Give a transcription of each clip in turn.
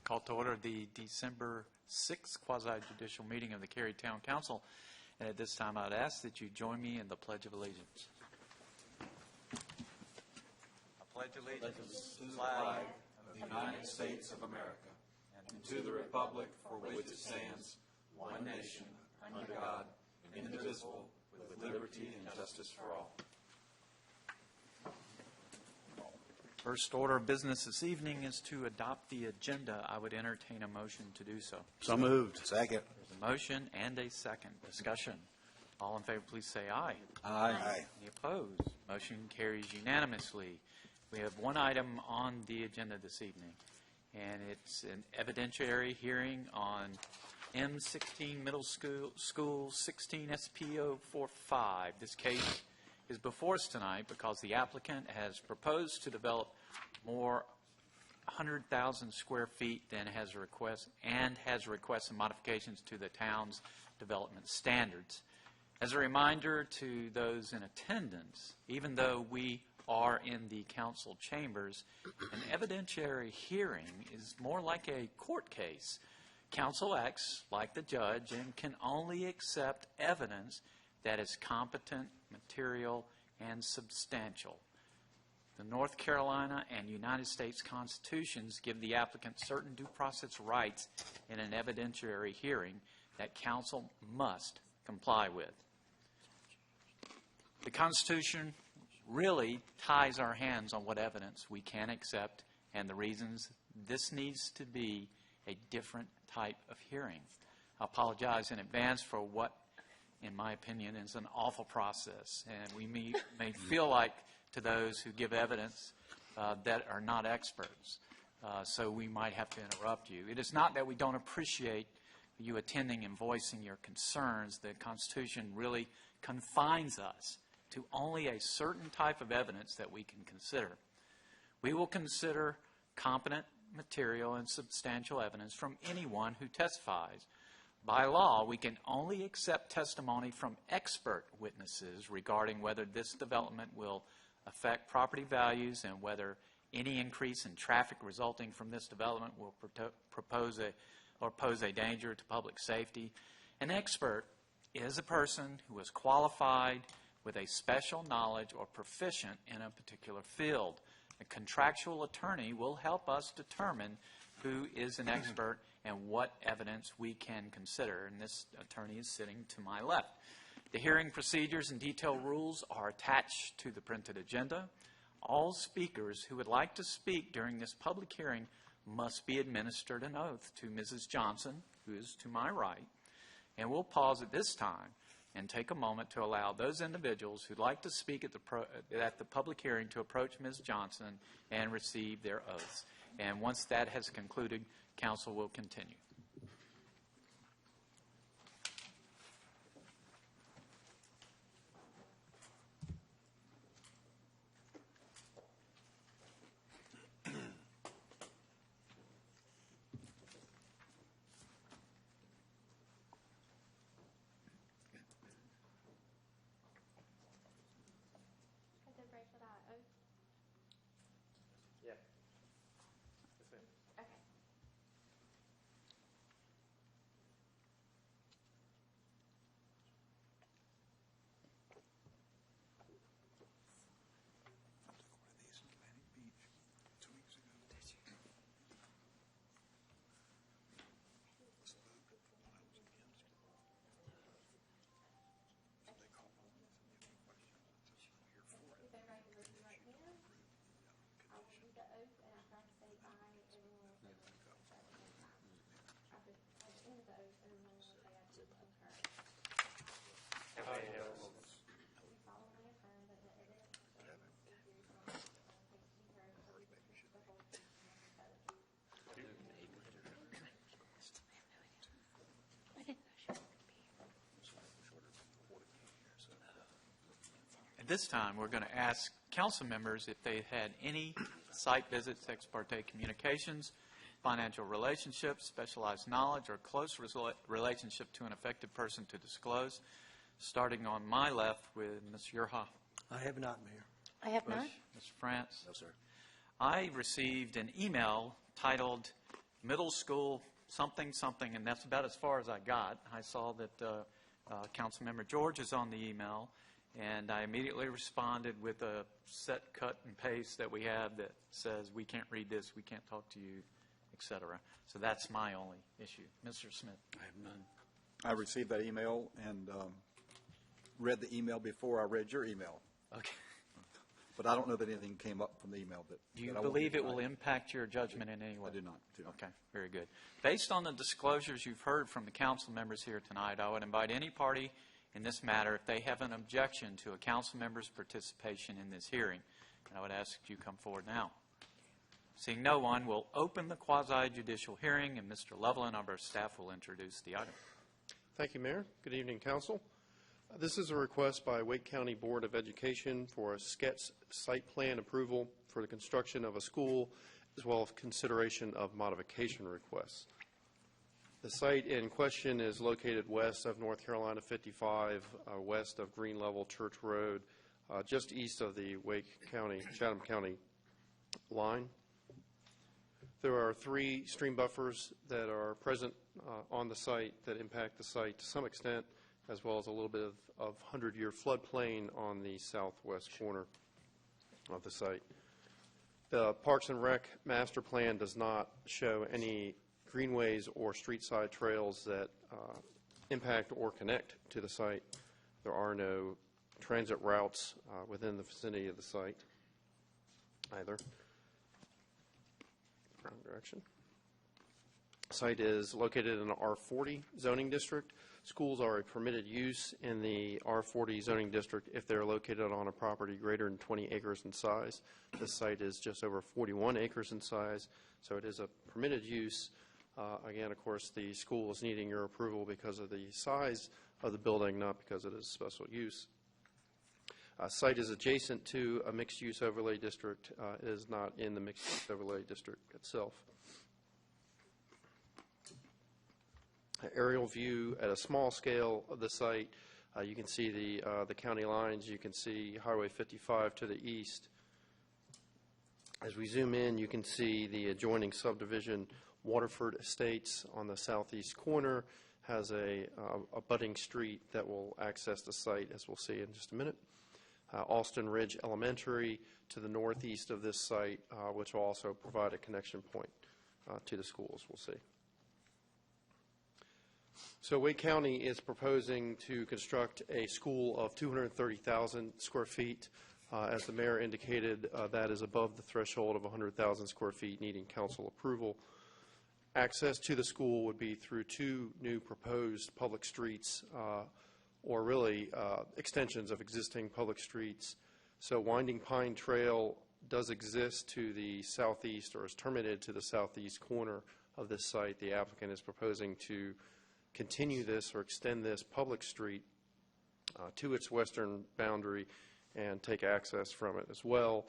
Call to order the December 6th quasi-judicial meeting of the Cary Town Council. And at this time, I'd ask that you join me in the Pledge of Allegiance. I pledge allegiance to the flag of the United States of America and to the republic for which it stands, one nation, under God, indivisible, with liberty and justice for all. First order of business this evening is to adopt the agenda. I would entertain a motion to do so. So moved. Second. There's a motion and a second. Discussion. All in favor, please say aye. Aye. Any opposed? Motion carries unanimously. We have one item on the agenda this evening, and it's an evidentiary hearing on M16 Middle School 16 SP045. This case is before us tonight because the applicant has proposed to develop more 100,000 square feet than has requested modifications to the town's development standards. As a reminder to those in attendance, even though we are in the council chambers, an evidentiary hearing is more like a court case. Counsel acts like the judge and can only accept evidence that is competent, material, and substantial. The North Carolina and United States Constitutions give the applicant certain due process rights in an evidentiary hearing that counsel must comply with. The Constitution really ties our hands on what evidence we can accept and the reasons this needs to be a different type of hearing. I apologize in advance for what, in my opinion, is an awful process. And we may feel like to those who give evidence that are not experts. So we might have to interrupt you. It is not that we don't appreciate you attending and voicing your concerns. The Constitution really confines us to only a certain type of evidence that we can consider. We will consider competent, material, and substantial evidence from anyone who testifies. By law, we can only accept testimony from expert witnesses regarding whether this development will affect property values and whether any increase in traffic resulting from this development will pose a danger to public safety. An expert is a person who is qualified with a special knowledge or proficient in a particular field. A contractual attorney will help us determine who is an expert and what evidence we can consider. And this attorney is sitting to my left. The hearing procedures and detailed rules are attached to the printed agenda. All speakers who would like to speak during this public hearing must be administered an oath to Mrs. Johnson, who is to my right. And we'll pause at this time and take a moment to allow those individuals who'd like to speak at the public hearing to approach Ms. Johnson and receive their oaths. And once that has concluded, council will continue. At this time, we're going to ask council members if they've had any site visits, ex parte communications, financial relationships, specialized knowledge, or close relationship to an affected person to disclose. Starting on my left with Ms. Yerha. I have not, Mayor. I have not. Ms. France. No, sir. I received an email titled middle school, something, something, and that's about as far as I got. I saw that Councilmember George is on the email, and I immediately responded with a set, cut, and paste that we have that says, we can't read this, we can't talk to you, etc. So that's my only issue. Mr. Smith. I have none. I received that email and read the email before I read your email. Okay. But I don't know that anything came up from the email that. Do you that I won't believe be it will tonight. impact your judgment in any way? I do not. Okay, very good. Based on the disclosures you've heard from the council members here tonight, I would invite any party in this matter, if they have an objection to a council member's participation in this hearing, and I would ask that you come forward now. Seeing no one, we'll open the quasi-judicial hearing, and Mr. Loveland of our staff will introduce the item. Thank you, Mayor. Good evening, Council. This is a request by Wake County Board of Education for a sketch site plan approval for the construction of a school, as well as consideration of modification requests. The site in question is located west of North Carolina 55, west of Green Level Church Road, just east of the Chatham County line. There are 3 stream buffers that are present on the site that impact the site to some extent, as well as a little bit of 100-year floodplain on the southwest corner of the site. The Parks and Rec master plan does not show any greenways or street side trails that impact or connect to the site. There are no transit routes within the vicinity of the site either. Wrong direction. The site is located in an R40 zoning district. Schools are a permitted use in the R40 zoning district if they're located on a property greater than 20 acres in size. This site is just over 41 acres in size, so it is a permitted use. Again, of course, the school is needing your approval because of the size of the building, not because it is special use. Site is adjacent to a mixed-use overlay district. It is not in the mixed-use overlay district itself. An aerial view at a small scale of the site. You can see the county lines. You can see Highway 55 to the east. As we zoom in, you can see the adjoining subdivision, Waterford Estates, on the southeast corner, has a budding street that will access the site, as we'll see in just a minute. Alston Ridge Elementary to the northeast of this site, which will also provide a connection point to the schools, we'll see. So Wake County is proposing to construct a school of 230,000 square feet. As the mayor indicated, that is above the threshold of 100,000 square feet, needing council approval. Access to the school would be through 2 new proposed public streets, or really extensions of existing public streets. So Winding Pine Trail does exist to the southeast, or is terminated to the southeast corner of this site. The applicant is proposing to continue this or extend this public street to its western boundary and take access from it as well.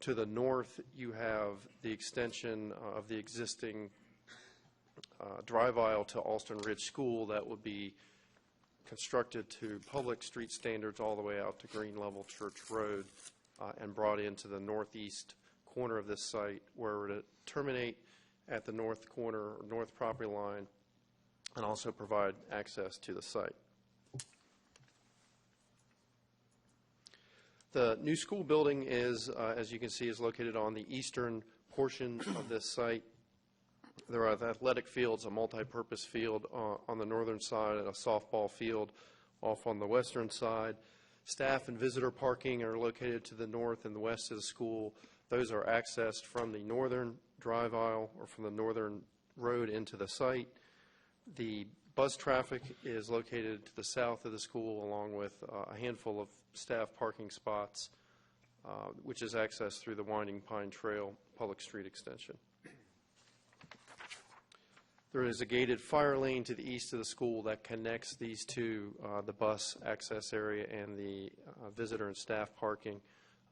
To the north, you have the extension of the existing drive aisle to Alston Ridge School that would be constructed to public street standards all the way out to Green Level Church Road and brought into the northeast corner of this site, where it would terminate at the north corner or north property line and also provide access to the site. The new school building is, as you can see, is located on the eastern portion of this site. There are athletic fields, a multi-purpose field on the northern side, and a softball field off on the western side. Staff and visitor parking are located to the north and the west of the school. Those are accessed from the northern drive aisle or from the northern road into the site. The bus traffic is located to the south of the school, along with a handful of staff parking spots, which is accessed through the Winding Pine Trail public street extension. There is a gated fire lane to the east of the school that connects these two, the bus access area and the visitor and staff parking,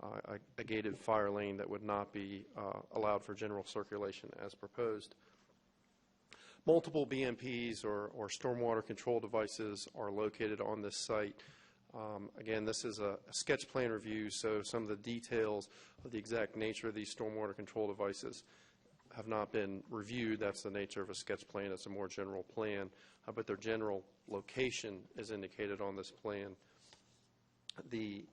a gated fire lane that would not be allowed for general circulation as proposed. Multiple BMPs or stormwater control devices are located on this site. Again, this is a sketch plan review, so some of the details of the exact nature of these stormwater control devices have not been reviewed. That's the nature of a sketch plan. It's a more general plan, but their general location is indicated on this plan. The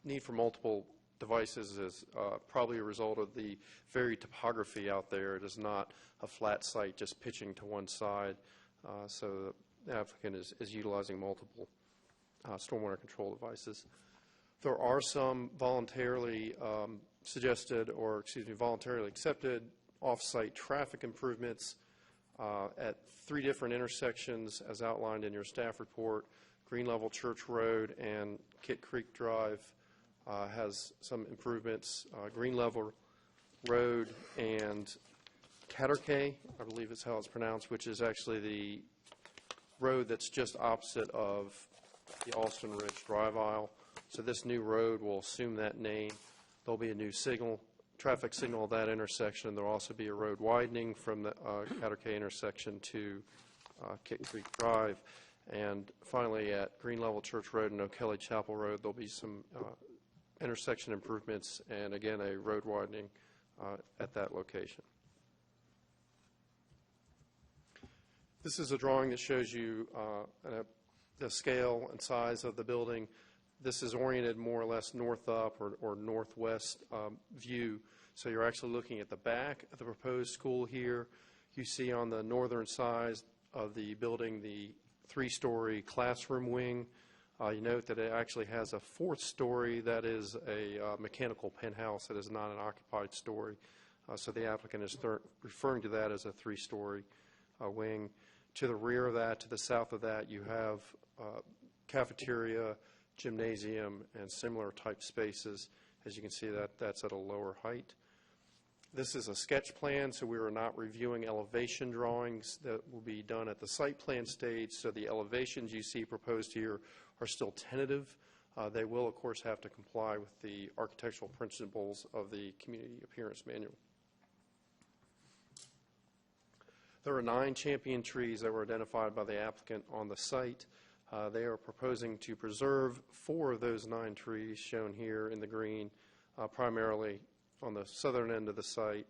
need for multiple devices is probably a result of the varied topography out there. It is not a flat site just pitching to one side, so the applicant is utilizing multiple stormwater control devices. There are some voluntarily voluntarily accepted off-site traffic improvements at 3 different intersections as outlined in your staff report. Green Level Church Road and Kit Creek Drive has some improvements. Green Level Road and Caterkay, I believe is how it's pronounced, which is actually the road that's just opposite of the Alston Ridge Drive aisle. So this new road will assume that name. There'll be a new traffic signal at that intersection. There'll also be a road widening from the Caterkay intersection to Kit Creek Drive. And finally, at Green Level Church Road and O'Kelly Chapel Road, there'll be some intersection improvements and, again, a road widening at that location. This is a drawing that shows you the scale and size of the building. This is oriented more or less north up or northwest view. So you're actually looking at the back of the proposed school here. You see on the northern side of the building the 3-story classroom wing. You note that it actually has a 4th story that is a mechanical penthouse that is not an occupied story. So the applicant is referring to that as a 3-story wing. To the rear of that, to the south of that, you have cafeteria, gymnasium, and similar type spaces. As you can see, that's at a lower height. This is a sketch plan, so we are not reviewing elevation drawings that will be done at the site plan stage. So the elevations you see proposed here are still tentative. They will, of course, have to comply with the architectural principles of the Community Appearance Manual. There are 9 champion trees that were identified by the applicant on the site. They are proposing to preserve 4 of those 9 trees shown here in the green, primarily on the southern end of the site,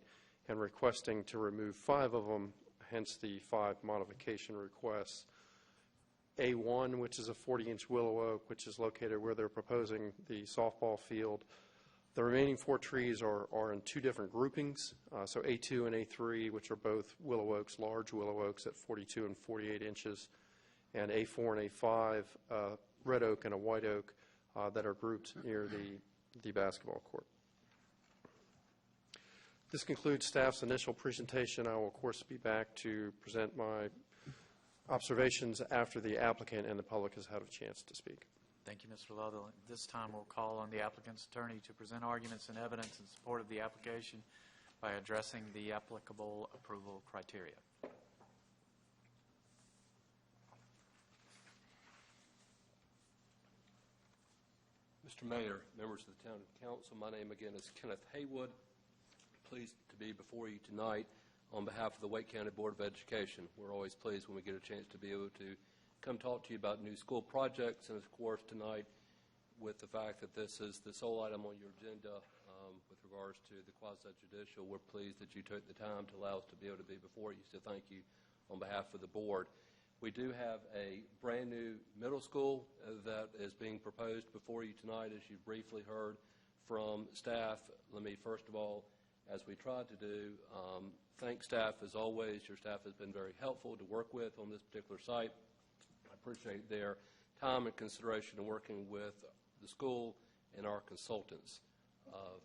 and requesting to remove 5 of them, hence the 5 modification requests. A1, which is a 40-inch willow oak, which is located where they're proposing the softball field. The remaining 4 trees are in 2 different groupings, so A2 and A3, which are both willow oaks, large willow oaks at 42 and 48 inches, and A4 and A5, red oak and a white oak that are grouped near the basketball court. This concludes staff's initial presentation. I will, of course, be back to present my observations after the applicant and the public has had a chance to speak. Thank you, Mr. Lovell. At this time, we'll call on the applicant's attorney to present arguments and evidence in support of the application by addressing the applicable approval criteria. Mr. Mayor, members of the Town Council, my name again is Kenneth Haywood. Pleased to be before you tonight on behalf of the Wake County Board of Education. We're always pleased when we get a chance to be able to come talk to you about new school projects, and of course tonight with the fact that this is the sole item on your agenda with regards to the quasi-judicial, we're pleased that you took the time to allow us to be able to be before you, so thank you on behalf of the board. We do have a brand new middle school that is being proposed before you tonight, as you briefly heard from staff. Let me first of all, as we tried to do, thank staff as always. Your staff has been very helpful to work with on this particular site. I appreciate their time and consideration in working with the school and our consultants.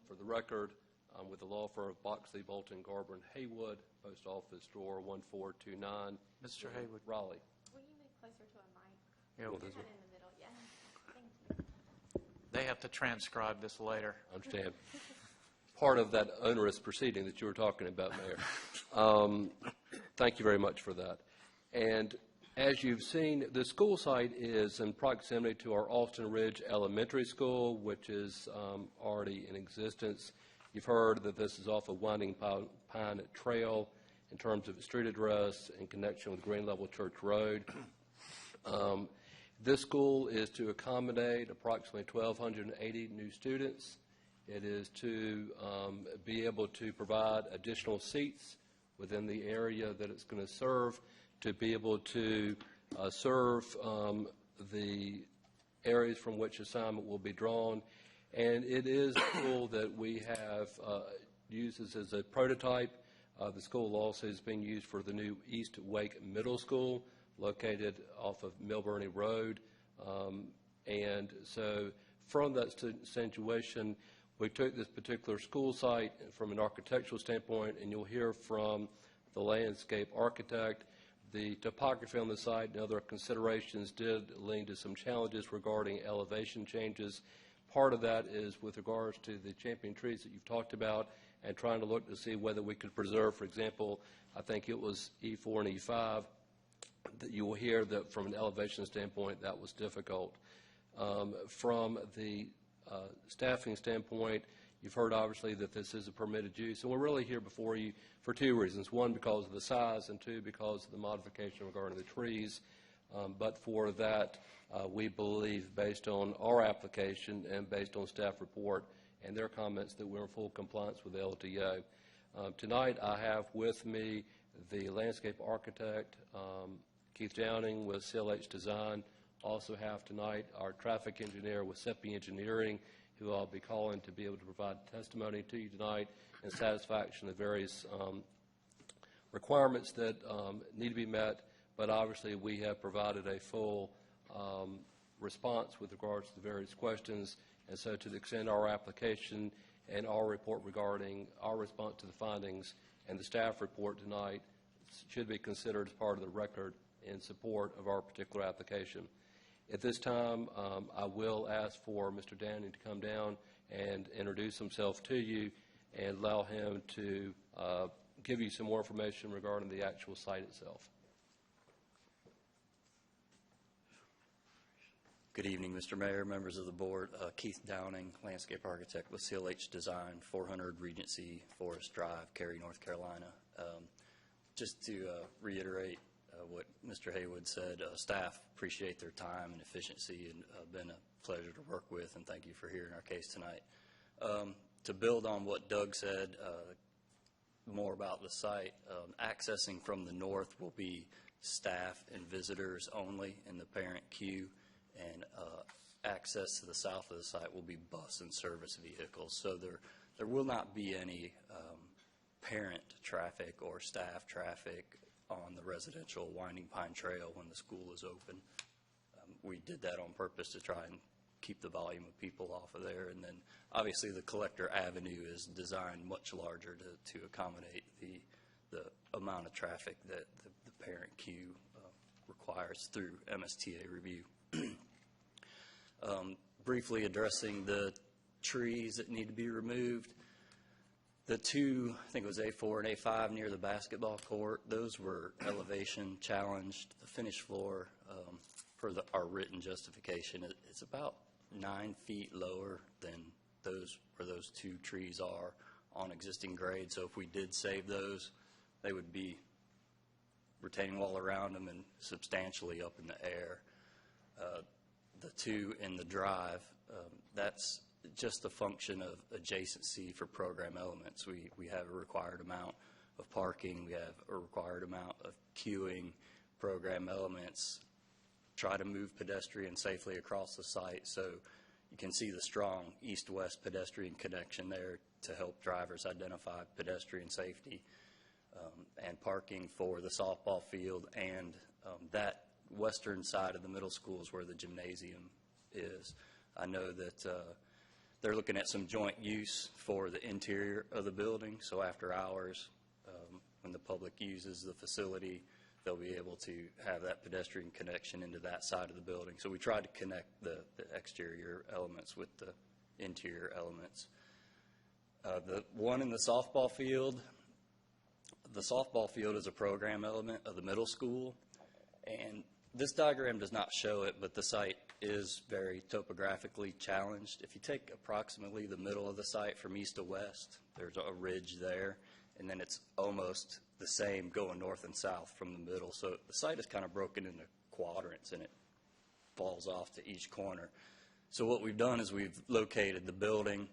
For the record, I'm with the law firm of Boxley, Bolton, Garber, and Haywood, Post Office Drawer 1429. Mr. Haywood. Raleigh. Will you move closer to a mic? Yeah, You're kind of in the middle, yeah. Thank you. They have to transcribe this later. I understand. Part of that onerous proceeding that you were talking about, Mayor. Thank you very much for that. And as you've seen, the school site is in proximity to our Alston Ridge Elementary School, which is already in existence. You've heard that this is off of Winding Pine Trail in terms of its street address in connection with Green Level Church Road. This school is to accommodate approximately 1,280 new students. It is to be able to provide additional seats within the area that it's going to serve, to be able to serve the areas from which assignment will be drawn. And it is a tool that we have used as a prototype. The school also is being used for the new East Wake Middle School located off of Milburnie Road. And so from that situation, we took this particular school site from an architectural standpoint, and you'll hear from the landscape architect. The topography on the site and other considerations did lead to some challenges regarding elevation changes. Part of that is with regards to the champion trees that you've talked about and trying to look to see whether we could preserve, for example, I think it was E4 and E5, that you will hear that from an elevation standpoint that was difficult. From the staffing standpoint, you've heard obviously that this is a permitted use, and we're really here before you for two reasons. One, because of the size, and two, because of the modification regarding the trees. But for that, we believe, based on our application and based on staff report and their comments, that we're in full compliance with the LTO. Tonight, I have with me the landscape architect, Keith Downing with CLH Design. Also have tonight our traffic engineer with SEPI Engineering, who I'll be calling to be able to provide testimony to you tonight in satisfaction of various requirements that need to be met. But obviously, we have provided a full response with regards to the various questions. And so to the extent our application and our report regarding our response to the findings and the staff report tonight should be considered as part of the record in support of our particular application. At this time, I will ask for Mr. Downing to come down and introduce himself to you and allow him to give you some more information regarding the actual site itself. Good evening, Mr. Mayor, members of the board. Keith Downing, landscape architect with CLH Design, 400 Regency Forest Drive, Cary, North Carolina. Just to reiterate what Mr. Haywood said, staff appreciate their time and efficiency, and been a pleasure to work with, and thank you for hearing our case tonight. To build on what Doug said, more about the site, accessing from the north will be staff and visitors only in the parent queue, and access to the south of the site will be bus and service vehicles. So there will not be any parent traffic or staff traffic on the residential Winding Pine Trail when the school is open. We did that on purpose to try and keep the volume of people off of there. And then obviously the Collector Avenue is designed much larger to accommodate the amount of traffic that the parent queue requires through MSTA review. Briefly addressing the trees that need to be removed. The two, I think it was A4 and A5 near the basketball court, those were elevation challenged. The finished floor, for our written justification, it's about 9 feet lower than where those two trees are on existing grade. So if we did save those, they would be retaining wall around them and substantially up in the air. The two in the drive, that's just a function of adjacency for program elements. We have a required amount of parking. We have a required amount of queuing. Program elements try to move pedestrians safely across the site. So you can see the strong east-west pedestrian connection there to help drivers identify pedestrian safety, and parking for the softball field, and that western side of the middle school is where the gymnasium is. I know that they're looking at some joint use for the interior of the building, so after hours, when the public uses the facility, they'll be able to have that pedestrian connection into that side of the building. So we tried to connect the exterior elements with the interior elements. The one in the softball field is a program element of the middle school, and this diagram does not show it, but the site is very topographically challenged. If you take approximately the middle of the site from east to west, there's a ridge there, and then it's almost the same going north and south from the middle. So the site is kind of broken into quadrants, and it falls off to each corner. So what we've done is we've located the building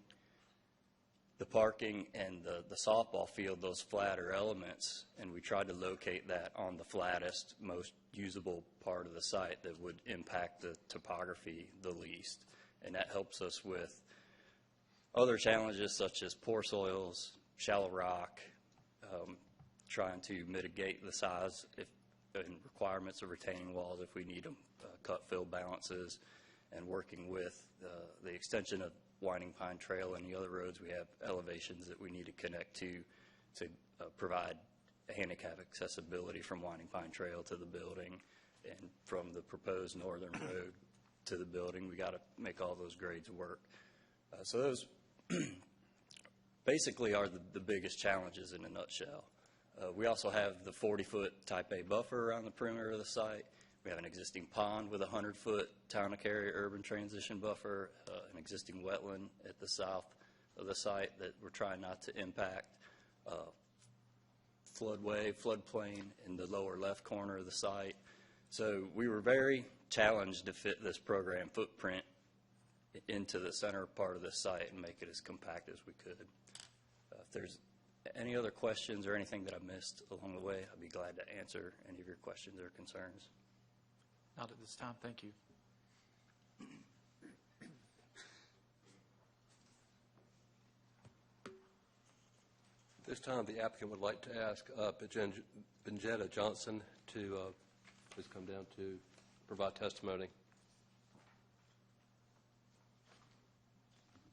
the parking and the softball field, those flatter elements, and we tried to locate that on the flattest, most usable part of the site that would impact the topography the least. And that helps us with other challenges such as poor soils, shallow rock, trying to mitigate the size and requirements of retaining walls if we need them, cut fill balances, and working with the extension of Winding Pine Trail and the other roads. We have elevations that we need to connect to provide handicap accessibility from Winding Pine Trail to the building, and from the proposed northern road to the building. We got to make all those grades work. So those basically are the biggest challenges in a nutshell. We also have the 40-foot Type A buffer around the perimeter of the site. We have an existing pond with a 100-foot Town of Cary urban transition buffer, an existing wetland at the south of the site that we're trying not to impact, floodplain in the lower left corner of the site. So we were very challenged to fit this program footprint into the center part of the site and make it as compact as we could. If there's any other questions or anything that I missed along the way, I'd be glad to answer any of your questions or concerns. Not at this time. Thank you. This time, the applicant would like to ask Benjetta Johnson to please come down to provide testimony.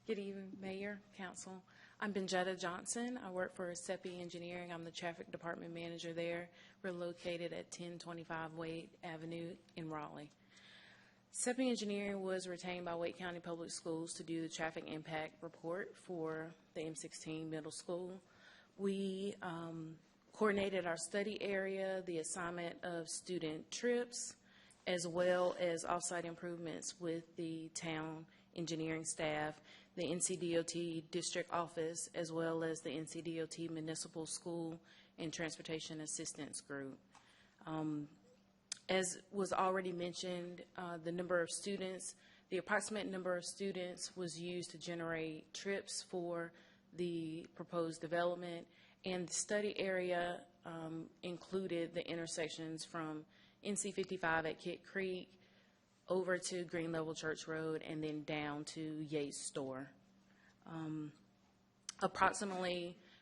Good evening, Mayor, Council. I'm Benjetta Johnson. I work for SEPI Engineering. I'm the traffic department manager there. We're located at 1025 Wade Avenue in Raleigh. SEPI Engineering was retained by Wake County Public Schools to do the traffic impact report for the M16 middle school. We coordinated our study area, the assignment of student trips, as well as off-site improvements with the town engineering staff, the NCDOT district office, as well as the NCDOT municipal school and transportation assistance group. As was already mentioned, the approximate number of students was used to generate trips for the proposed development, and the study area included the intersections from NC-55 at Kit Creek over to Green Level Church Road and then down to Yates Store.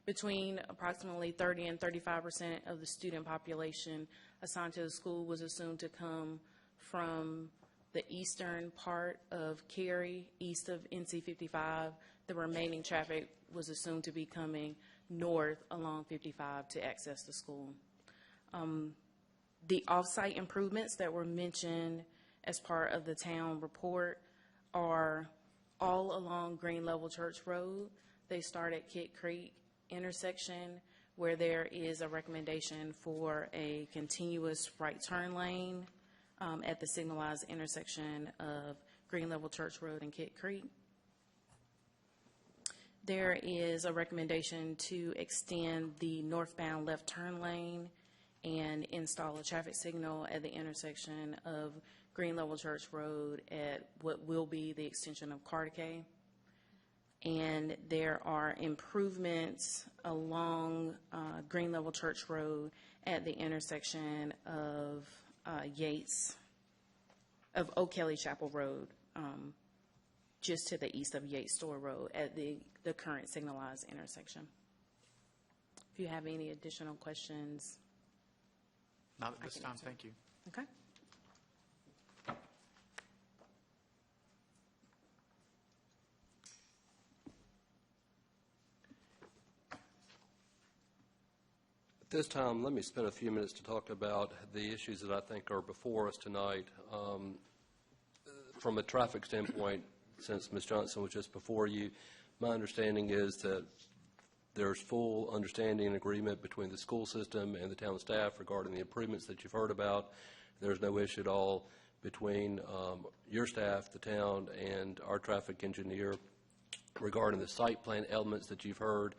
Between approximately 30 and 35% of the student population assigned to the school was assumed to come from the eastern part of Cary, east of NC-55. The remaining traffic was assumed to be coming north along 55 to access the school. The off-site improvements that were mentioned as part of the town report are all along Green Level Church Road. They start at Kit Creek intersection, where there is a recommendation for a continuous right turn lane at the signalized intersection of Green Level Church Road and Kit Creek. There is a recommendation to extend the northbound left turn lane and install a traffic signal at the intersection of Green Level Church Road at what will be the extension of Carticay. And there are improvements along Green Level Church Road at the intersection of O'Kelly Chapel Road, just to the east of Yates Store Road at the current signalized intersection. If you have any additional questions. Not at this time. Thank you. Okay. At this time, let me spend a few minutes to talk about the issues that I think are before us tonight. From a traffic standpoint, since Ms. Johnson was just before you, my understanding is that there's full understanding and agreement between the school system and the town staff regarding the improvements that you've heard about. There's no issue at all between your staff, the town, and our traffic engineer regarding the site plan elements that you've heard.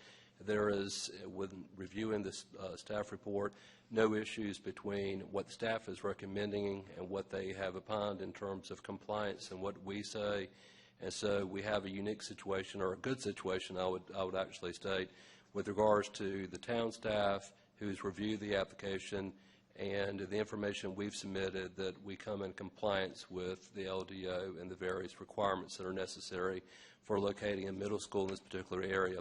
There is, when reviewing this staff report, no issues between what the staff is recommending and what they have opined in terms of compliance and what we say. And so we have a unique situation, or a good situation, I would actually state, with regards to the town staff who's reviewed the application and the information we've submitted, that we come in compliance with the LDO and the various requirements that are necessary for locating a middle school in this particular area.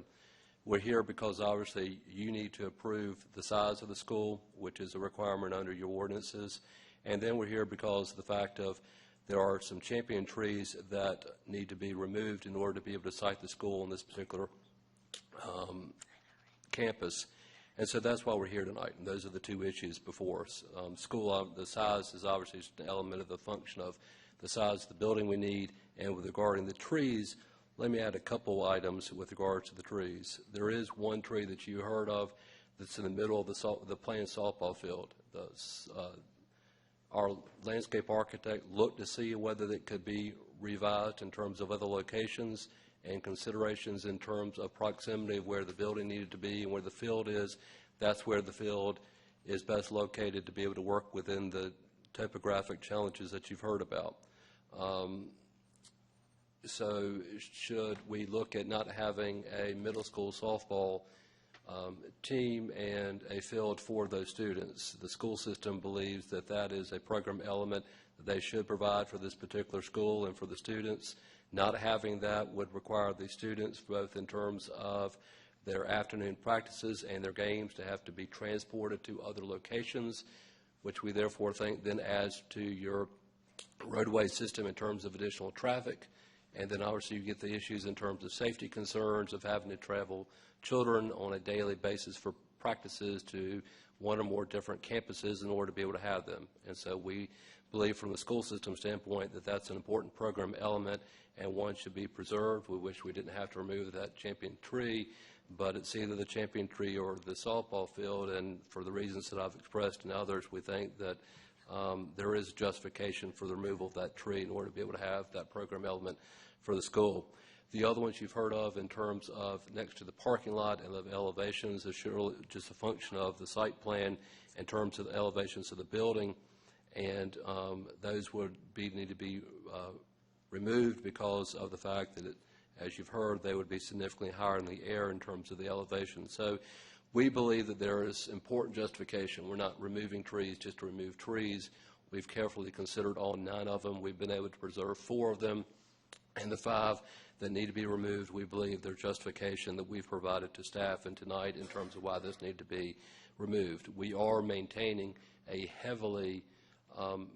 We're here because obviously you need to approve the size of the school, which is a requirement under your ordinances. And then we're here because of the fact of there are some champion trees that need to be removed in order to be able to site the school in this particular campus. And so that's why we're here tonight, and those are the two issues before us. The size is obviously just an element of the function of the size of the building we need, and with regarding the trees, let me add a couple items with regards to the trees. There is one tree that you heard of that's in the middle of the playing softball field. Our landscape architect looked to see whether it could be revised in terms of other locations and considerations in terms of proximity of where the building needed to be and where the field is. That's where the field is best located to be able to work within the topographic challenges that you've heard about. So should we look at not having a middle school softball team and a field for those students? The school system believes that that is a program element that they should provide for this particular school and for the students. Not having that would require the students, both in terms of their afternoon practices and their games, to have to be transported to other locations, which we therefore think then adds to your roadway system in terms of additional traffic. And then obviously you get the issues in terms of safety concerns of having to travel children on a daily basis for practices to one or more different campuses in order to be able to have them. And so we believe from the school system standpoint that that's an important program element and one should be preserved. We wish we didn't have to remove that champion tree, but it's either the champion tree or the softball field, and for the reasons that I've expressed and others, we think that there is justification for the removal of that tree in order to be able to have that program element for the school. The other ones you've heard of in terms of next to the parking lot and the elevations is surely just a function of the site plan in terms of the elevations of the building, and those would need to be removed because of the fact that, as you've heard, they would be significantly higher in the air in terms of the elevation. So we believe that there is important justification. We're not removing trees just to remove trees. We've carefully considered all 9 of them. We've been able to preserve 4 of them. And the 5 that need to be removed, we believe there's justification that we've provided to staff and tonight in terms of why this need to be removed. We are maintaining a heavily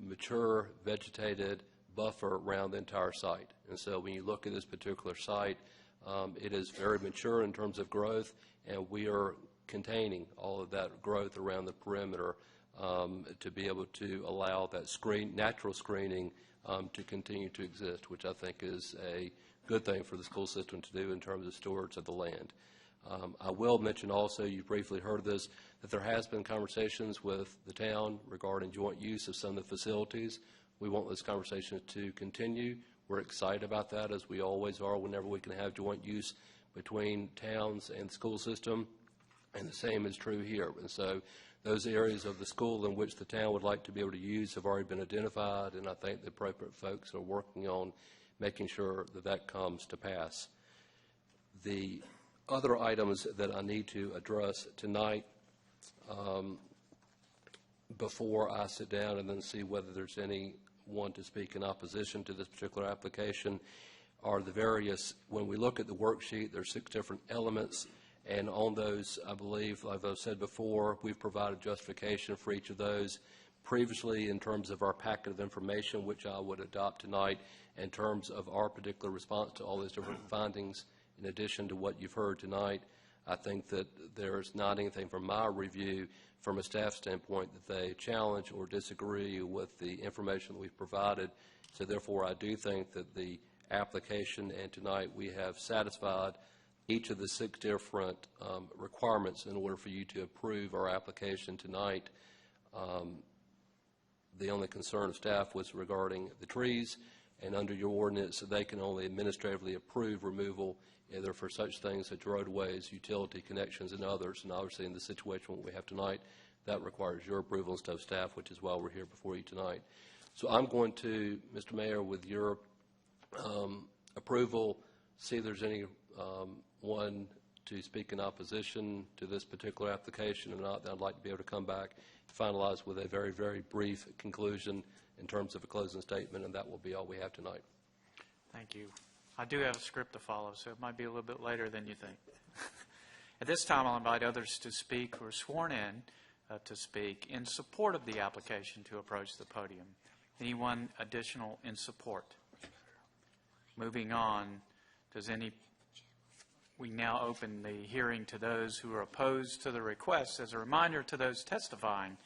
mature, vegetated buffer around the entire site. And so when you look at this particular site, it is very mature in terms of growth, and we are containing all of that growth around the perimeter to be able to allow that natural screening to continue to exist, which I think is a good thing for the school system to do in terms of stewards of the land. I will mention also, you briefly heard this, that there has been conversations with the town regarding joint use of some of the facilities. We want those conversations to continue. We're excited about that, as we always are whenever we can have joint use between towns and the school system, and the same is true here. And so those areas of the school in which the town would like to be able to use have already been identified, and I think the appropriate folks are working on making sure that that comes to pass. The other items that I need to address tonight before I sit down and then see whether there's anyone to speak in opposition to this particular application are the various, when we look at the worksheet, there's 6 different elements. And on those, I believe, like I've said before, we've provided justification for each of those previously in terms of our packet of information, which I would adopt tonight in terms of our particular response to all these different findings. In addition to what you've heard tonight, I think that there's not anything from my review from a staff standpoint that they challenge or disagree with the information that we've provided. So therefore, I do think that the application, and tonight we have satisfied each of the 6 different requirements in order for you to approve our application tonight. The only concern of staff was regarding the trees, and under your ordinance, they can only administratively approve removal either for such things as roadways, utility connections, and others. And obviously in the situation we have tonight, that requires your approval instead of staff, which is why we're here before you tonight. So I'm going to, Mr. Mayor, with your approval, see if there's any one to speak in opposition to this particular application or not. I'd like to be able to come back and finalize with a very, very brief conclusion in terms of a closing statement, and that will be all we have tonight. Thank you. I do have a script to follow, so it might be a little bit later than you think. At this time, I'll invite others to speak who are sworn in to speak in support of the application to approach the podium. Anyone additional in support? Moving on, we now open the hearing to those who are opposed to the request. As a reminder to those testifying,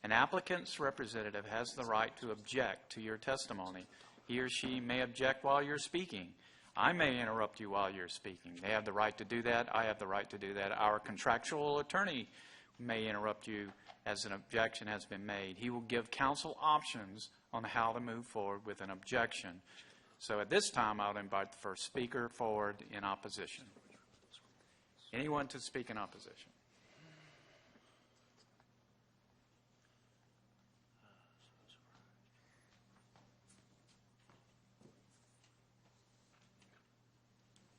an applicant's representative has the right to object to your testimony. He or she may object while you're speaking. I may interrupt you while you're speaking. They have the right to do that. I have the right to do that. Our contractual attorney may interrupt you as an objection has been made. He will give counsel options on how to move forward with an objection. So at this time, I would invite the first speaker forward in opposition. Anyone to speak in opposition?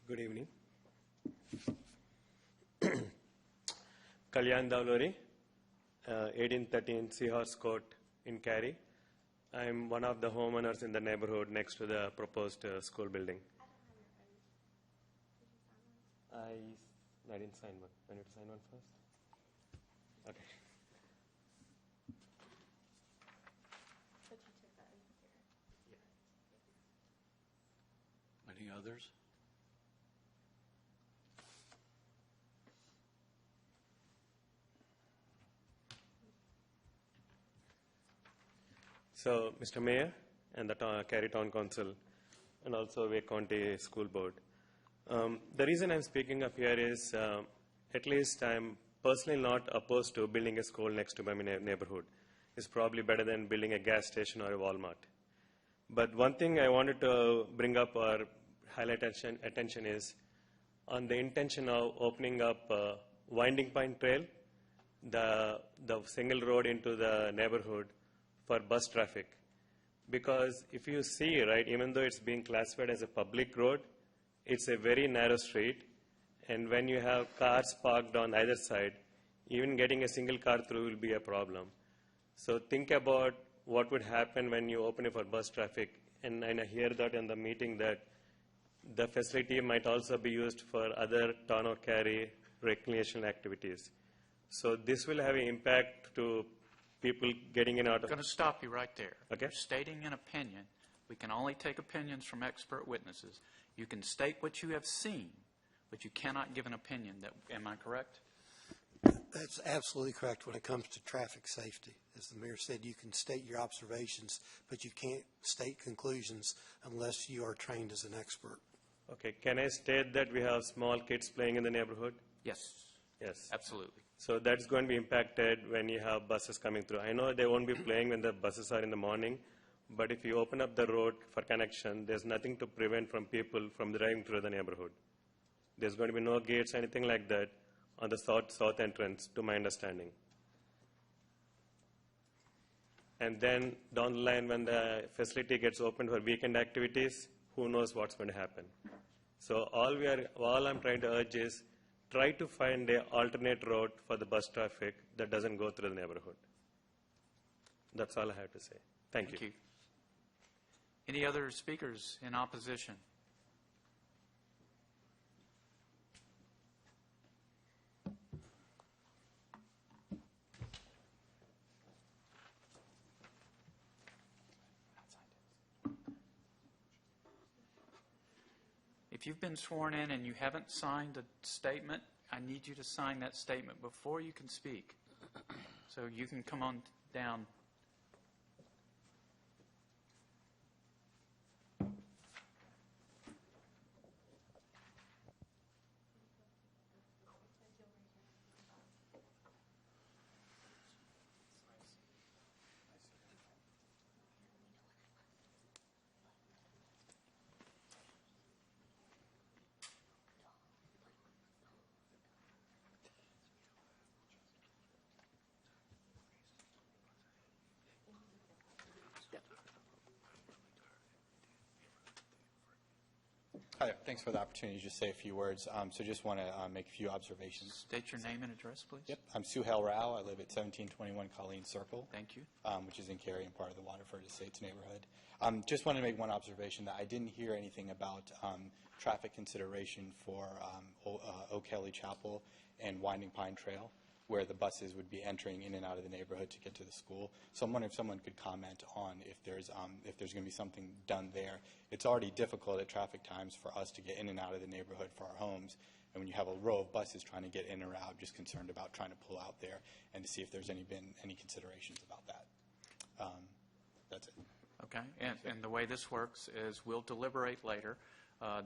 Good evening. Kalyan Davlori, 1813 Seahorse Court in Cary. I am one of the homeowners in the neighborhood next to the proposed school building. I didn't sign one. I need to sign one first? Okay. Any others? So, Mr. Mayor and the Cary Town Council and also Wake County School Board. The reason I'm speaking up here is at least I'm personally not opposed to building a school next to my neighborhood. It's probably better than building a gas station or a Walmart. But one thing I wanted to bring up or highlight attention is on the intention of opening up Winding Pine Trail, the single road into the neighborhood for bus traffic. Because if you see, right, even though it's being classified as a public road, it's a very narrow street, and when you have cars parked on either side, even getting a single car through will be a problem. So think about what would happen when you open it for bus traffic. And I hear that in the meeting that the facility might also be used for other town or Cary recreational activities. So this will have an impact to people getting in out of... I'm going to stop you right there. Okay. You're stating an opinion. We can only take opinions from expert witnesses. You can state what you have seen, but you cannot give an opinion. Am I correct? That's absolutely correct when it comes to traffic safety. As the mayor said, you can state your observations, but you can't state conclusions unless you are trained as an expert. Okay, can I state that we have small kids playing in the neighborhood? Yes. Yes. Absolutely. So that's going to be impacted when you have buses coming through. I know they won't be playing when the buses are in the morning, but if you open up the road for connection, there's nothing to prevent from people from driving through the neighborhood. There's going to be no gates, anything like that, on the south entrance, to my understanding. And then down the line, when the facility gets opened for weekend activities, who knows what's going to happen. So all I'm trying to urge is try to find an alternate route for the bus traffic that doesn't go through the neighborhood. That's all I have to say. Thank you. Any other speakers in opposition? If you've been sworn in and you haven't signed a statement, I need you to sign that statement before you can speak. So you can come on down. Hi, thanks for the opportunity to just say a few words. So just want to make a few observations. State your name and address, please. Yep, I'm Suhail Rao. I live at 1721 Colleen Circle. Thank you. Which is in Cary and part of the Waterford Estates neighborhood. Just wanted to make one observation that I didn't hear anything about traffic consideration for O'Kelly Chapel and Winding Pine Trail, where the buses would be entering in and out of the neighborhood to get to the school. So I'm wondering if someone could comment on if there's going to be something done there. It's already difficult at traffic times for us to get in and out of the neighborhood for our homes. And when you have a row of buses trying to get in or out, just concerned about trying to pull out there and to see if there's been any considerations about that. That's it. Okay, and the way this works is we'll deliberate later.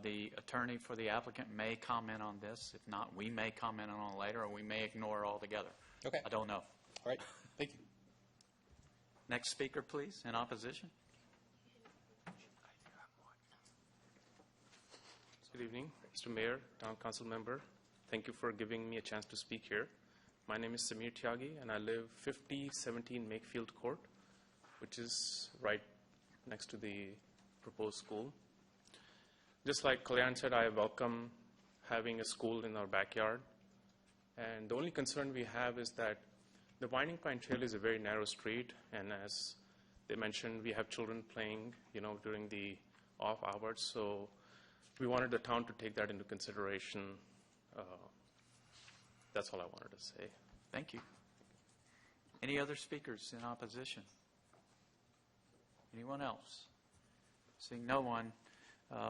The attorney for the applicant may comment on this. If not, we may comment on it later, or we may ignore it altogether. Okay. I don't know. All right. Thank you. Next speaker, please, in opposition. Good evening, Mr. Mayor, Town Council member. Thank you for giving me a chance to speak here. My name is Samir Tyagi, and I live 5017 Makefield Court, which is right next to the proposed school. Just like Kalyan said, I welcome having a school in our backyard. And the only concern we have is that the Winding Pine Trail is a very narrow street, and as they mentioned, we have children playing, during the off hours. So we wanted the town to take that into consideration. That's all I wanted to say. Thank you. Any other speakers in opposition? Anyone else? Seeing no one,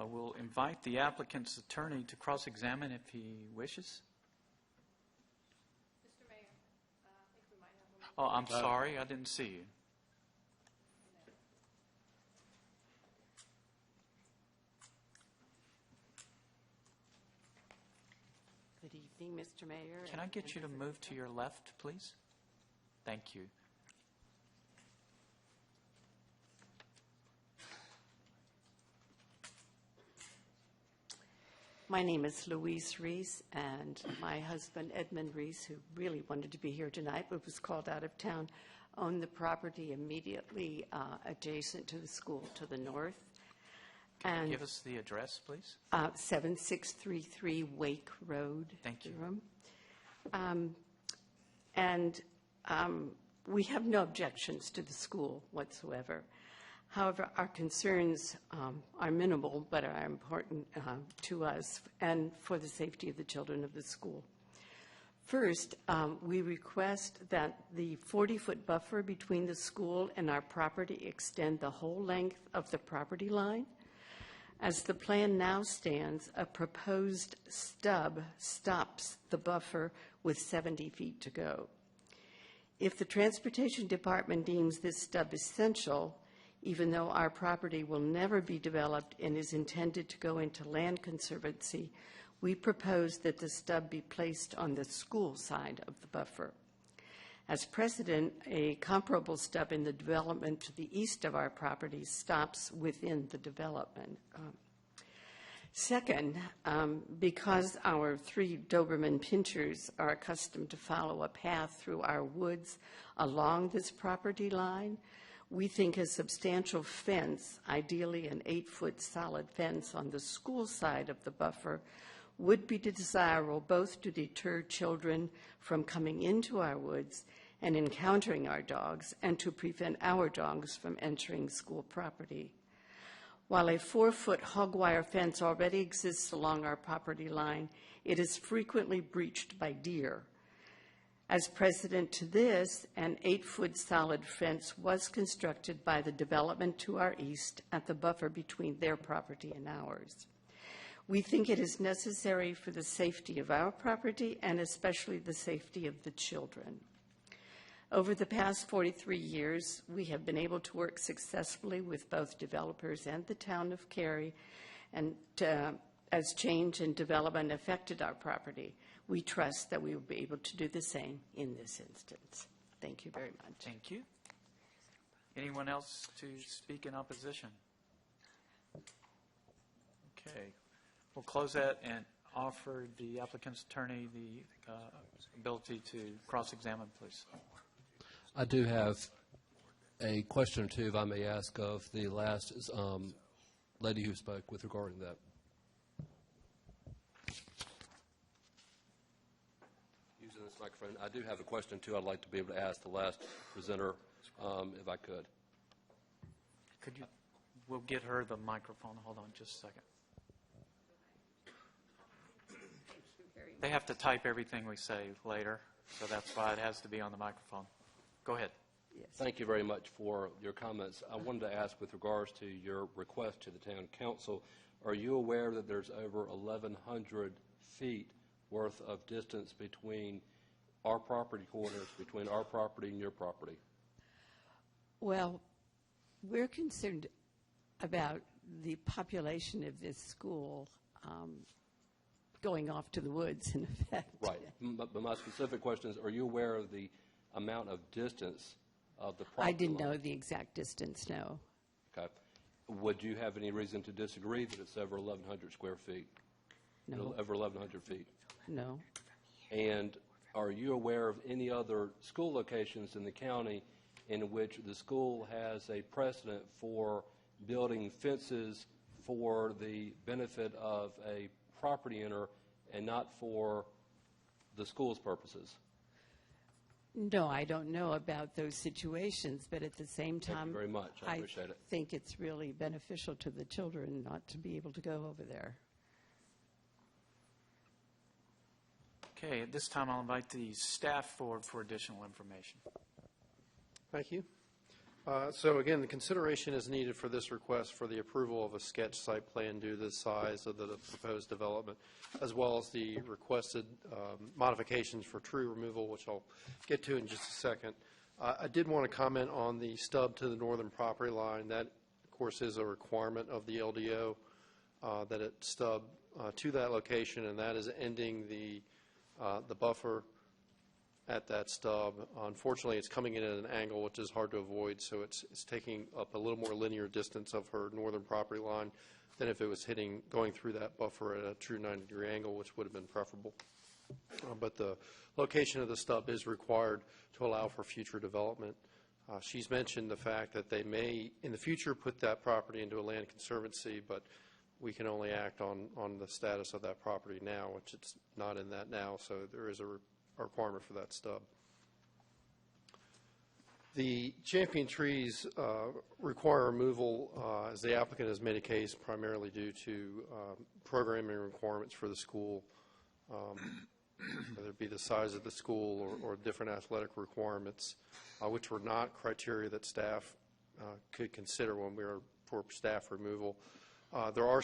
we'll invite the applicant's attorney to cross-examine if he wishes. Mr. Mayor, I think we might have one. Oh, I'm sorry, I didn't see you. Good evening, Mr. Mayor. Can I get you to move to your left, please? Thank you. My name is Louise Reese, and my husband, Edmund Reese, who really wanted to be here tonight but was called out of town, owned the property immediately adjacent to the school to the north. Can you give us the address, please? 7633 Wake Road. Thank you. We have no objections to the school whatsoever. However, our concerns are minimal, but are important to us and for the safety of the children of the school. First, we request that the 40-foot buffer between the school and our property extend the whole length of the property line. As the plan now stands, a proposed stub stops the buffer with 70 feet to go. If the Transportation Department deems this stub essential, even though our property will never be developed and is intended to go into land conservancy, we propose that the stub be placed on the school side of the buffer. As precedent, a comparable stub in the development to the east of our property stops within the development. Second, because our 3 Doberman pinchers are accustomed to follow a path through our woods along this property line, we think a substantial fence, ideally an 8-foot solid fence on the school side of the buffer, would be desirable both to deter children from coming into our woods and encountering our dogs, and to prevent our dogs from entering school property. While a 4-foot hog wire fence already exists along our property line, it is frequently breached by deer. As precedent to this, an 8-foot solid fence was constructed by the development to our east at the buffer between their property and ours. We think it is necessary for the safety of our property and especially the safety of the children. Over the past 43 years, we have been able to work successfully with both developers and the town of Cary, and as change and development affected our property, we trust that we will be able to do the same in this instance. Thank you very much. Thank you. Anyone else to speak in opposition? Okay. We'll close that and offer the applicant's attorney the ability to cross-examine, please. I do have a question or two, if I may ask, of the last lady who spoke with regard to that. using this microphone. I do have a question, too, I'd like to be able to ask the last presenter, if I could. Could you, we'll get her the microphone. Hold on just a second. They have to type everything we say later, so that's why it has to be on the microphone. Go ahead. Thank you very much for your comments. I wanted to ask with regards to your request to the town council, are you aware that there's over 1,100 feet worth of distance between our property corners, between our property and your property? Well, we're concerned about the population of this school going off to the woods, in effect. Right. But my specific question is, are you aware of the amount of distance of the property I didn't line? know the exact distance, no. Okay. Would you have any reason to disagree that it's over 1,100 square feet? No. Over 1,100 feet? No. And are you aware of any other school locations in the county in which the school has a precedent for building fences for the benefit of a property owner and not for the school's purposes? No, I don't know about those situations, but at the same time, Thank you very much. I appreciate it. think it's really beneficial to the children not to be able to go over there. Okay, at this time I'll invite the staff forward for additional information. Thank you. So again, the consideration is needed for this request for the approval of a sketch site plan due to the size of the proposed development, as well as the requested modifications for tree removal, which I'll get to in just a second. I did want to comment on the stub to the northern property line. That, of course, is a requirement of the LDO that it stub to that location, and that is ending the buffer at that stub. Unfortunately, it's coming in at an angle which is hard to avoid, so it's taking up a little more linear distance of her northern property line than if it was going through that buffer at a true 90-degree angle, which would have been preferable. But the location of the stub is required to allow for future development. She's mentioned the fact that they may, in the future, put that property into a land conservancy, but we can only act on the status of that property now, which it's not in that now, so there is a requirement for that stub. The champion trees require removal, as the applicant has made a case, primarily due to programming requirements for the school, whether it be the size of the school or different athletic requirements, which were not criteria that staff could consider when we were for staff removal. There are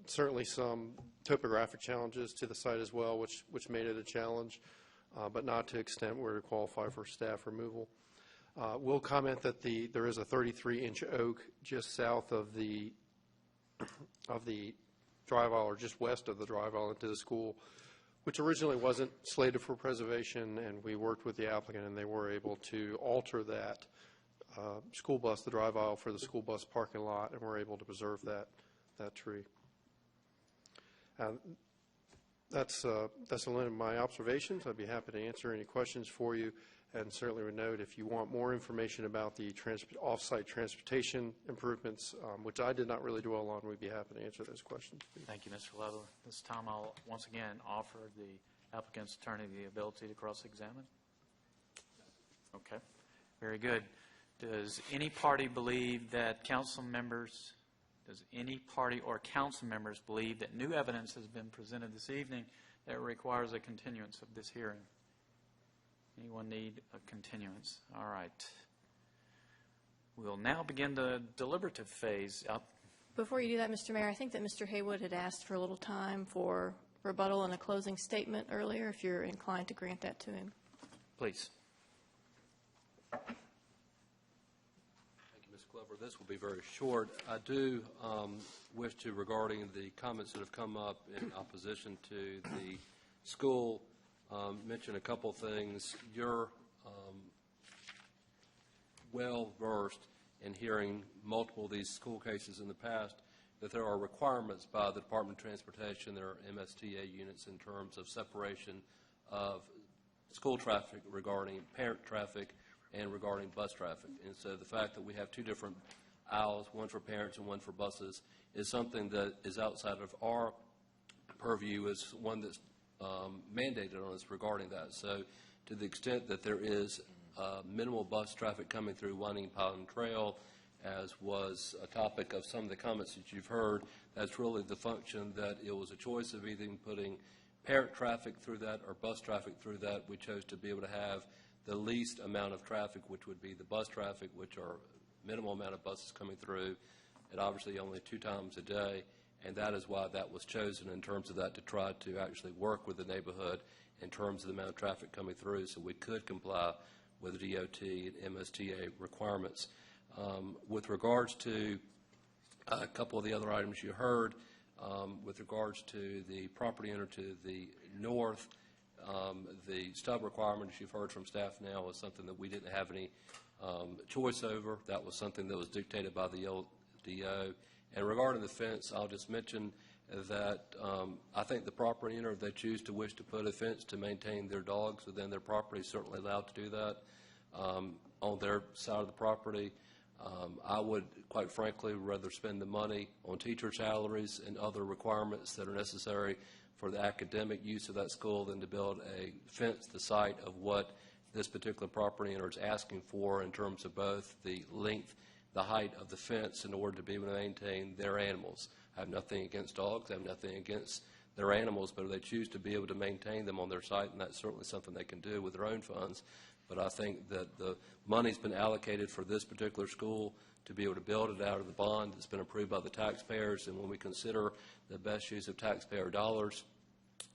certainly some topographic challenges to the site as well, which made it a challenge, but not to extent where to qualify for staff removal. We'll comment that there is a 33-inch oak just south of the drive aisle, or just west of the drive aisle into the school, which originally wasn't slated for preservation, and we worked with the applicant, and they were able to alter that the drive aisle for the school bus parking lot, and were able to preserve that tree. That's the limit of my observations. I'd be happy to answer any questions for you, and certainly would note if you want more information about the off-site transportation improvements, which I did not really dwell on, we'd be happy to answer those questions. Thank you, Mr. Leather. This time I'll once again offer the applicant's attorney the ability to cross-examine. Okay, very good. Does any party believe that council members or council members believe that new evidence has been presented this evening that requires a continuance of this hearing? Anyone need a continuance? All right. We'll now begin the deliberative phase. Before you do that, Mr. Mayor, I think that Mr. Haywood had asked for a little time for rebuttal and a closing statement earlier, if you're inclined to grant that to him. Please. This will be very short. I do wish to, regarding the comments that have come up in opposition to the school, mention a couple things. You're well-versed in hearing multiple of these school cases in the past, that there are requirements by the Department of Transportation, there are MSTA units in terms of separation of school traffic regarding parent traffic and regarding bus traffic. And so the fact that we have two different aisles, one for parents and one for buses, is something that is outside of our purview, is one that's mandated on us regarding that. So to the extent that there is minimal bus traffic coming through Winding Pine Trail, as was a topic of some of the comments that you've heard, that's really the function that it was a choice of either putting parent traffic through that or bus traffic through that. We chose to be able to have the least amount of traffic, which would be the bus traffic, which are minimal amount of buses coming through, and obviously only 2 times a day. And that is why that was chosen in terms of that, to try to actually work with the neighborhood in terms of the amount of traffic coming through, so we could comply with the DOT and MSTA requirements. With regards to a couple of the other items you heard, with regards to the property owner to the north, the stub requirements you've heard from staff now is something that we didn't have any choice over. That was something that was dictated by the LDO. And regarding the fence, I'll just mention that I think the property owner, if they choose to wish to put a fence to maintain their dogs within their property, is certainly allowed to do that on their side of the property. I would, quite frankly, rather spend the money on teacher salaries and other requirements that are necessary for the academic use of that school than to build a fence the site of what this particular property owner is asking for in terms of both the length, the height of the fence in order to be able to maintain their animals. I have nothing against dogs. I have nothing against their animals, but if they choose to be able to maintain them on their site, and that's certainly something they can do with their own funds. But I think that the money's been allocated for this particular school to be able to build it out of the bond that's been approved by the taxpayers, and when we consider the best use of taxpayer dollars,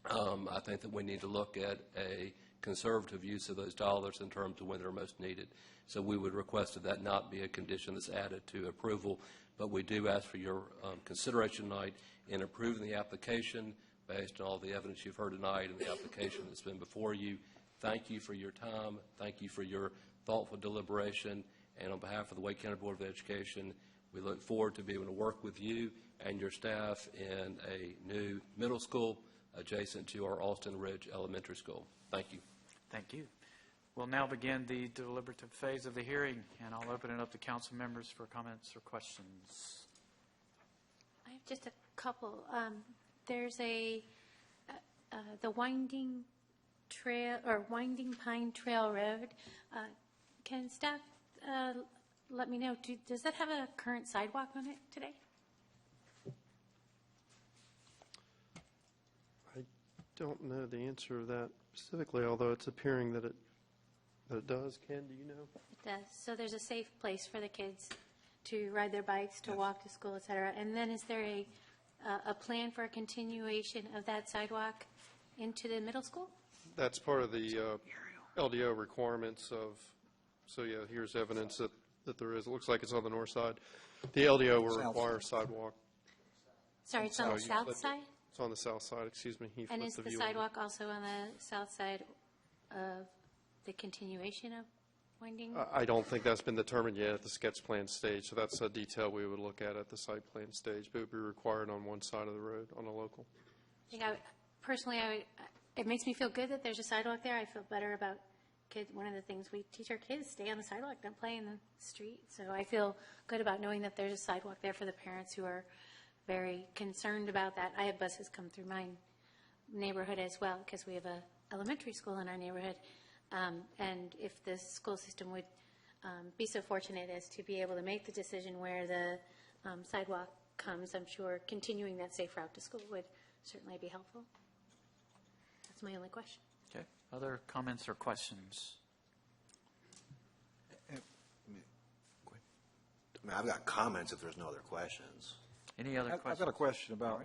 I think that we need to look at a conservative use of those dollars in terms of when they're most needed. So we would request that that not be a condition that's added to approval, but we do ask for your consideration tonight in approving the application based on all the evidence you've heard tonight and the application that's been before you. Thank you for your time. Thank you for your thoughtful deliberation. And on behalf of the Wake County Board of Education, we look forward to being able to work with you and your staff in a new middle school adjacent to our Austin Ridge Elementary School. Thank you. Thank you. We'll now begin the deliberative phase of the hearing, and I'll open it up to council members for comments or questions. I have just a couple. There's the Winding Trail or Winding Pine Trail Road. Can staff let me know, does that have a current sidewalk on it today? I don't know the answer to that specifically, although it's appearing that it does. Ken, do you know? It does. So there's a safe place for the kids to ride their bikes, to walk to school, et cetera. And then is there a plan for a continuation of that sidewalk into the middle school? That's part of the LDO requirements of, so yeah, here's evidence that there is. It looks like it's on the north side. The LDO will require sidewalk. Sorry, it's on the south side? It's on the south side, excuse me. And is the sidewalk also on the south side of the continuation of Winding? I don't think that's been determined yet at the sketch plan stage, so that's a detail we would look at the site plan stage, but it would be required on one side of the road, on a local. I think personally, it makes me feel good that there's a sidewalk there. I feel better about kids. One of the things we teach our kids, stay on the sidewalk, don't play in the street. So I feel good about knowing that there's a sidewalk there for the parents who are very concerned about that. I have buses come through my neighborhood as well because we have a elementary school in our neighborhood. And if the school system would be so fortunate as to be able to make the decision where the sidewalk comes, I'm sure continuing that safe route to school would certainly be helpful. That's my only question. Okay. Other comments or questions? I mean, I've got comments if there's no other questions. Any other questions? I've got a question about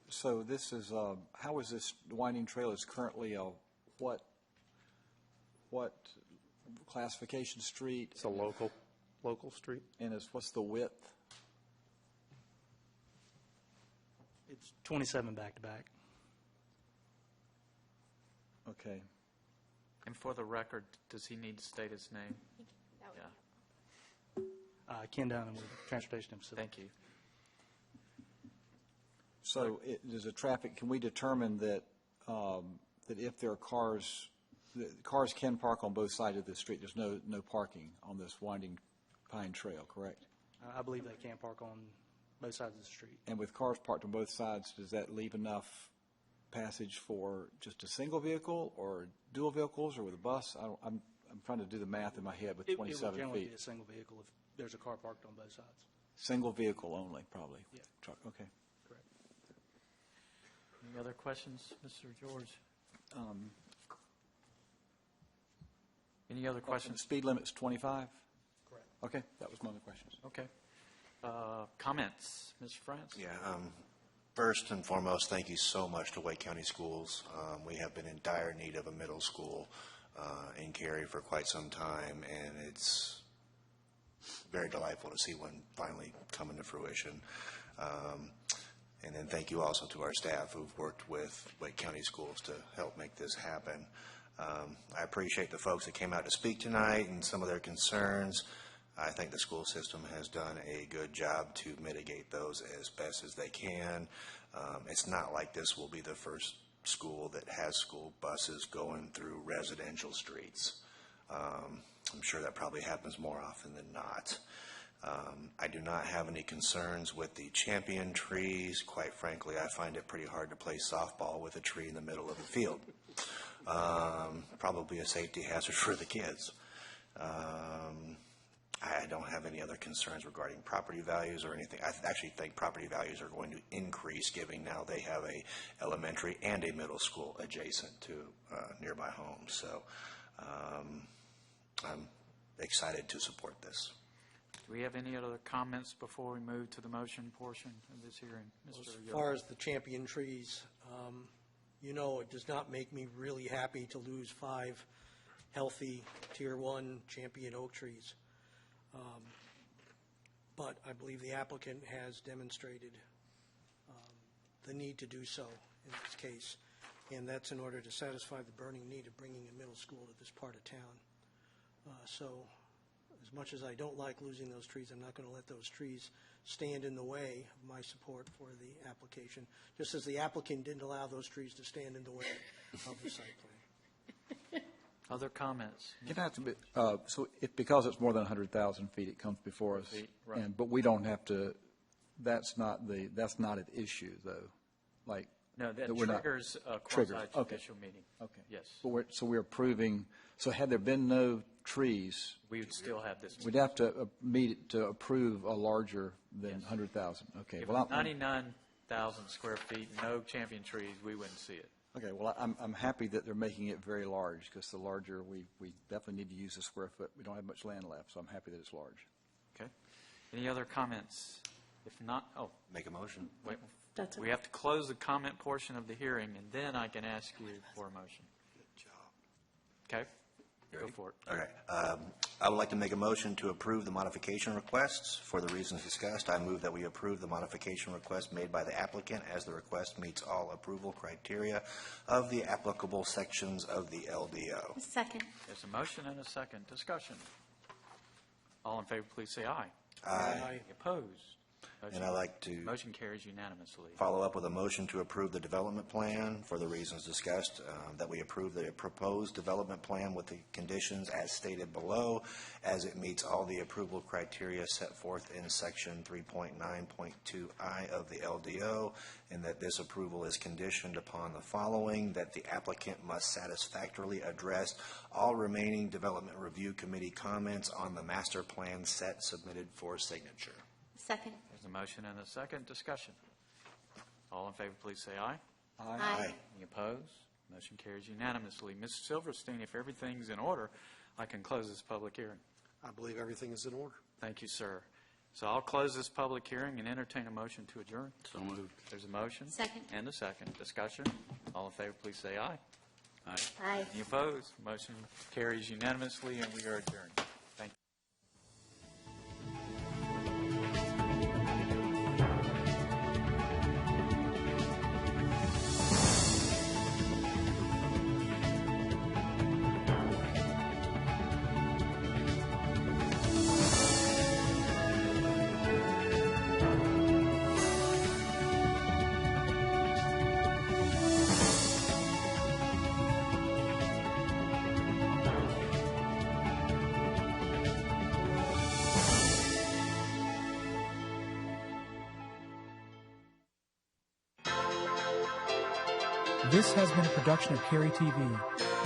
so this is, how is this winding trail is currently what classification street? It's a local street. And what's the width? It's 27 back-to-back. Okay. And for the record, does he need to state his name? Yeah. Ken Dunham with Transportation and Facility. Thank you. So does the traffic, can we determine that that if there are cars can park on both sides of the street? There's no parking on this Winding Pine Trail, correct? I believe they can park on both sides of the street. And with cars parked on both sides, does that leave enough passage for just a single vehicle or dual vehicles or with a bus? I'm trying to do the math in my head with It 27 would generally feet. be a single vehicle if there's a car parked on both sides. Single vehicle only, probably. Yeah. Truck, okay. Correct. Any other questions, Mr. George? Any other And questions? speed limit's 25? Correct. Okay, that was my other questions. Okay. Comments, Mr. France? Yeah, first and foremost, thank you so much to Wake County Schools. We have been in dire need of a middle school in Cary for quite some time, and it's very delightful to see one finally come into fruition. And then thank you also to our staff who've worked with Wake County Schools to help make this happen. I appreciate the folks that came out to speak tonight and some of their concerns. I think the school system has done a good job to mitigate those as best as they can. It's not like this will be the first school that has school buses going through residential streets. I'm sure that probably happens more often than not. I do not have any concerns with the champion trees. Quite frankly, I find it pretty hard to play softball with a tree in the middle of the field. Probably a safety hazard for the kids. I don't have any other concerns regarding property values or anything. I actually think property values are going to increase, given now they have a elementary and a middle school adjacent to nearby homes. So I'm excited to support this. Do we have any other comments before we move to the motion portion of this hearing? As Mr. far as the champion trees, it does not make me really happy to lose 5 healthy Tier 1 champion oak trees. But I believe the applicant has demonstrated the need to do so in this case, and that's in order to satisfy the burning need of bringing a middle school to this part of town. So as much as I don't like losing those trees, I'm not going to let those trees stand in the way of my support for the application, just as the applicant didn't allow those trees to stand in the way of the site plan. Other comments? Can I ask a bit, so if, because it's more than 100,000 feet, it comes before us, Right. but we don't have to, that's not an issue, though, like. No, that we're not- triggers a triggers, okay. quasi-judicial meeting. Okay. Yes. But we're approving, so had there been no trees, We would still have this. we'd have to meet to approve a larger than 100,000, okay. If Well, it's 99,000 square feet, no champion trees, we wouldn't see it. Okay, well, I'm happy that they're making it very large, because the larger, we definitely need to use the square foot. We don't have much land left, so I'm happy that it's large. Okay. Any other comments? If not, Make a motion. wait. That's We have to close the comment portion of the hearing, and then I can ask you for a motion. Good job. Okay? Go for it. Okay. I would like to make a motion to approve the modification requests for the reasons discussed. I move that we approve the modification request made by the applicant as the request meets all approval criteria of the applicable sections of the LDO. Second. There's a motion and a second. Discussion. All in favor, please say aye. Aye. Opposed? And I'd like to Motion carries unanimously. follow up with a motion to approve the development plan for the reasons discussed, that we approve the proposed development plan with the conditions as stated below, as it meets all the approval criteria set forth in section 3.9.2I of the LDO, and that this approval is conditioned upon the following: that the applicant must satisfactorily address all remaining development review committee comments on the master plan set submitted for signature. Second. There's a motion and a second. Discussion. All in favor, please say aye. Aye. Any opposed? Motion carries unanimously. Ms. Silverstein, if everything's in order, I can close this public hearing. I believe everything is in order. Thank you, sir. So I'll close this public hearing and entertain a motion to adjourn. So moved. There's a motion. Second. And a second. Discussion. All in favor, please say aye. Aye. Aye. Any opposed? Motion carries unanimously, and we are adjourned. This has been a production of Cary TV.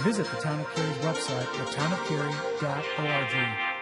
Visit the Town of Cary's website at townofcary.org.